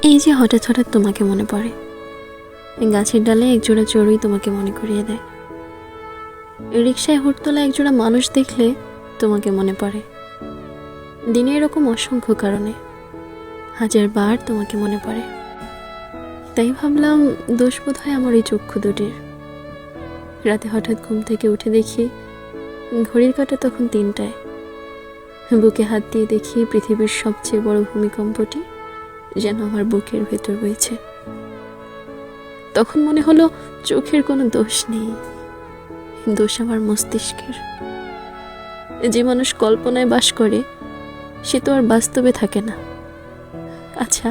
এই যে হঠাৎ হঠাৎ তোমাকে মনে পড়ে, গাছের ডালে একজোড়া চড়ুই তোমাকে মনে করিয়ে দেয়, রিকশায় হুড়তলা একজোড়া মানুষ দেখলে তোমাকে মনে পড়ে। দিনে এরকম অসংখ্য কারণে হাজারবার তোমাকে মনে পড়ে। তাই ভাবলাম দোষ বোধ হয় আমার এই চক্ষু দুটির। রাতে হঠাৎ ঘুম থেকে উঠে দেখি ঘড়ির কাঁটা তখন 3টায়। বুকে হাত দিয়ে দেখি পৃথিবীর সবচেয়ে বড় ভূমিকম্পটি যেন আমার বুকের ভেতর বইছে। তখন মনে হলো চোখের কোনো দোষ নেই, দোষ আমার মস্তিষ্কের। যে মানুষ কল্পনায় বাস করে সে তো আর বাস্তবে থাকে না। আচ্ছা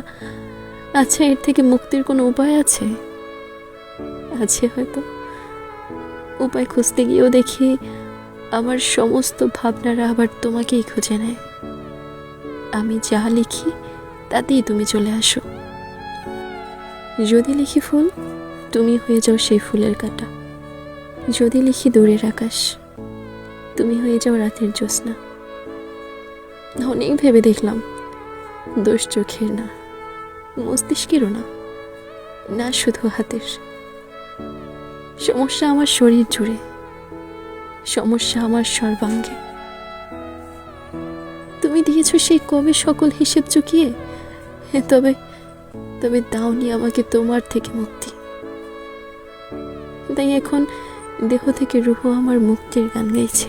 আচ্ছা, এর থেকে মুক্তির কোনো উপায় আছে? আছে হয়তো। উপায় খুঁজতে গিয়েও দেখি আমার সমস্ত ভাবনারা আবার তোমাকেই খুঁজে নেয়। আমি যা লিখি তাতেই তুমি চলে আসো। যদি লিখি ফুল, তুমি হয়ে যাও সেই ফুলের কাঁটা। যদি লিখি দূরের আকাশ, তুমি হয়ে যাও রাতের জ্যোৎস্না। অনেক ভেবে দেখলাম দোষ চোখের না, মস্তিষ্কেরও না, না শুধু হাতের। সমস্যা আমার শরীর জুড়ে, সমস্যা আমার সর্বাঙ্গে। তুমি দিয়েছ সেই কবে সকল হিসেব চুকিয়ে, তবে তবে দাওনি আমাকে তোমার থেকে মুক্তি। তাই এখন দেহ থেকে রুহ আমার মুক্তির গান গাইছে।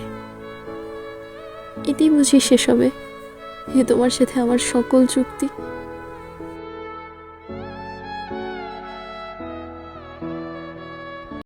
এটি বুঝি শেষ হবে তোমার সাথে আমার সকল চুক্তি।